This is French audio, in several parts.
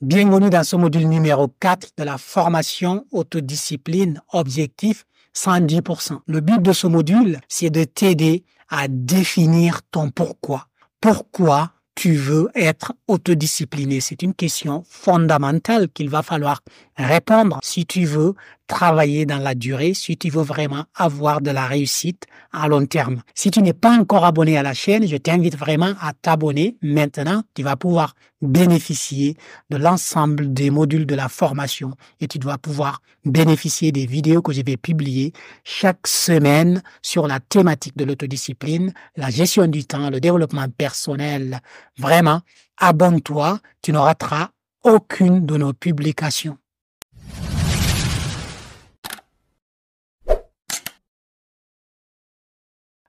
Bienvenue dans ce module numéro 4 de la formation autodiscipline objectif 110%. Le but de ce module, c'est de t'aider à définir ton pourquoi. Pourquoi tu veux être autodiscipliné? C'est une question fondamentale qu'il va falloir répondre si tu veux travailler dans la durée, si tu veux vraiment avoir de la réussite à long terme. Si tu n'es pas encore abonné à la chaîne, je t'invite vraiment à t'abonner. Maintenant, tu vas pouvoir bénéficier de l'ensemble des modules de la formation et tu dois pouvoir bénéficier des vidéos que je vais publier chaque semaine sur la thématique de l'autodiscipline, la gestion du temps, le développement personnel. Vraiment, abonne-toi, tu ne rateras aucune de nos publications.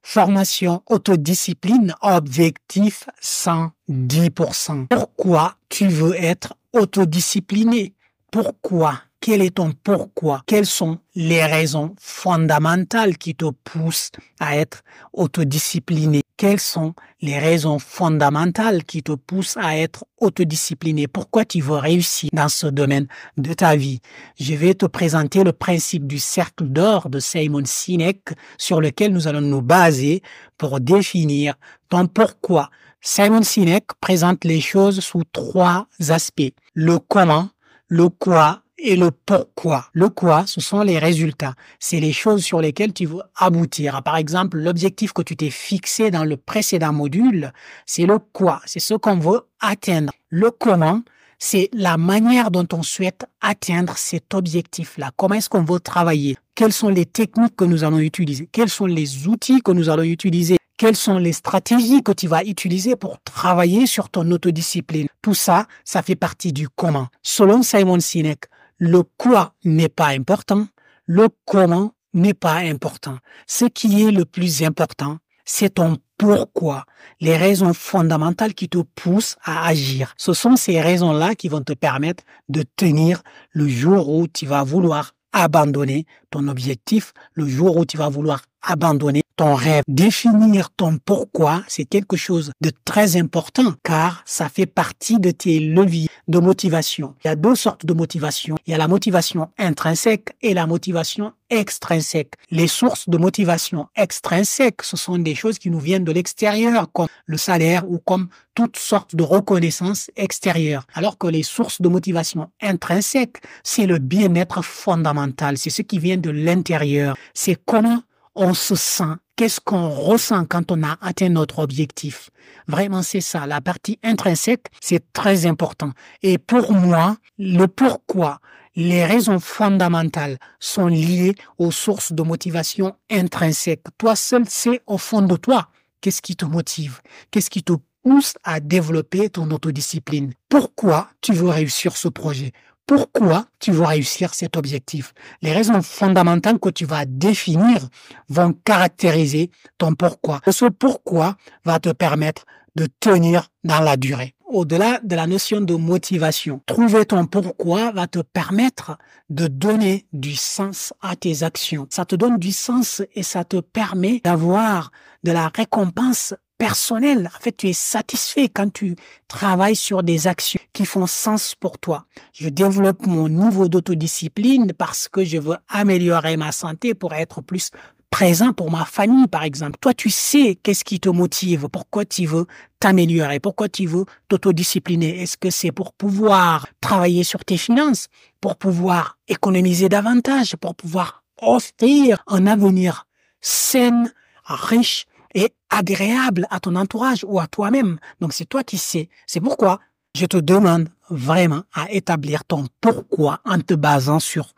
Formation autodiscipline objectif 110%. Pourquoi tu veux être autodiscipliné? Pourquoi? Quel est ton pourquoi? Quelles sont les raisons fondamentales qui te poussent à être autodiscipliné? Quelles sont les raisons fondamentales qui te poussent à être autodiscipliné? Pourquoi tu veux réussir dans ce domaine de ta vie? Je vais te présenter le principe du cercle d'or de Simon Sinek sur lequel nous allons nous baser pour définir ton pourquoi. Simon Sinek présente les choses sous 3 aspects. Le comment, le quoi et le pourquoi. Le quoi, ce sont les résultats. C'est les choses sur lesquelles tu veux aboutir. Par exemple, l'objectif que tu t'es fixé dans le précédent module, c'est le quoi. C'est ce qu'on veut atteindre. Le comment, c'est la manière dont on souhaite atteindre cet objectif-là. Comment est-ce qu'on veut travailler? Quelles sont les techniques que nous allons utiliser? Quels sont les outils que nous allons utiliser? Quelles sont les stratégies que tu vas utiliser pour travailler sur ton autodiscipline? Tout ça, ça fait partie du comment. Selon Simon Sinek, le quoi n'est pas important, le comment n'est pas important. Ce qui est le plus important, c'est ton pourquoi, les raisons fondamentales qui te poussent à agir. Ce sont ces raisons-là qui vont te permettre de tenir le jour où tu vas vouloir abandonner ton objectif, le jour où tu vas vouloir abandonner ton rêve. Définir ton pourquoi, c'est quelque chose de très important car ça fait partie de tes leviers de motivation. Il y a 2 sortes de motivation. Il y a la motivation intrinsèque et la motivation extrinsèque. Les sources de motivation extrinsèque, ce sont des choses qui nous viennent de l'extérieur, comme le salaire ou comme toutes sortes de reconnaissance extérieure. Alors que les sources de motivation intrinsèque, c'est le bien-être fondamental. C'est ce qui vient de l'intérieur. C'est comment on se sent, qu'est-ce qu'on ressent quand on a atteint notre objectif. Vraiment, c'est ça. La partie intrinsèque, c'est très important. Et pour moi, le pourquoi, les raisons fondamentales sont liées aux sources de motivation intrinsèque. Toi seul sais au fond de toi qu'est-ce qui te motive, qu'est-ce qui te pousse à développer ton autodiscipline. Pourquoi tu veux réussir ce projet? Pourquoi tu veux réussir cet objectif? Les raisons fondamentales que tu vas définir vont caractériser ton pourquoi. Ce pourquoi va te permettre de tenir dans la durée. Au-delà de la notion de motivation, trouver ton pourquoi va te permettre de donner du sens à tes actions. Ça te donne du sens et ça te permet d'avoir de la récompense personnel. En fait, tu es satisfait quand tu travailles sur des actions qui font sens pour toi. Je développe mon niveau d'autodiscipline parce que je veux améliorer ma santé pour être plus présent pour ma famille, par exemple. Toi, tu sais qu'est-ce qui te motive, pourquoi tu veux t'améliorer, pourquoi tu veux t'autodiscipliner. Est-ce que c'est pour pouvoir travailler sur tes finances, pour pouvoir économiser davantage, pour pouvoir offrir un avenir sain, riche, et agréable à ton entourage ou à toi-même. Donc, c'est toi qui sais. C'est pourquoi je te demande vraiment à établir ton pourquoi en te basant sur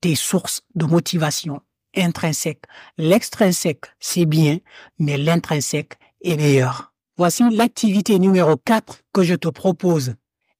tes sources de motivation intrinsèques. L'extrinsèque, c'est bien, mais l'intrinsèque est meilleur. Voici l'activité numéro 4 que je te propose.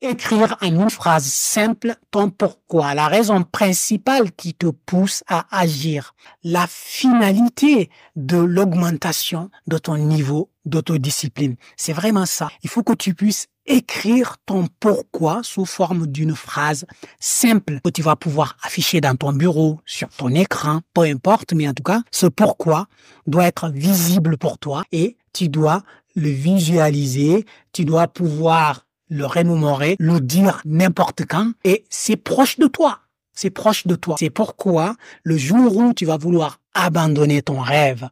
Écrire en une phrase simple ton pourquoi, la raison principale qui te pousse à agir, la finalité de l'augmentation de ton niveau d'autodiscipline. C'est vraiment ça. Il faut que tu puisses écrire ton pourquoi sous forme d'une phrase simple que tu vas pouvoir afficher dans ton bureau, sur ton écran, peu importe, mais en tout cas, ce pourquoi doit être visible pour toi et tu dois le visualiser, tu dois pouvoir le remémorer, le dire n'importe quand et c'est proche de toi. C'est proche de toi. C'est pourquoi le jour où tu vas vouloir abandonner ton rêve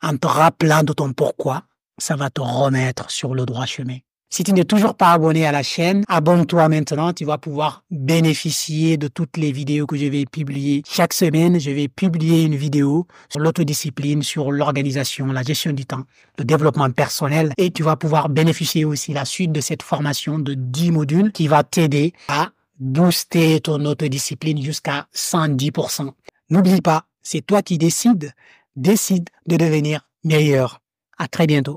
en te rappelant de ton pourquoi, ça va te remettre sur le droit chemin. Si tu n'es toujours pas abonné à la chaîne, abonne-toi maintenant, tu vas pouvoir bénéficier de toutes les vidéos que je vais publier. Chaque semaine, je vais publier une vidéo sur l'autodiscipline, sur l'organisation, la gestion du temps, le développement personnel et tu vas pouvoir bénéficier aussi la suite de cette formation de 10 modules qui va t'aider à booster ton autodiscipline jusqu'à 110%. N'oublie pas, c'est toi qui décides de devenir meilleur. À très bientôt.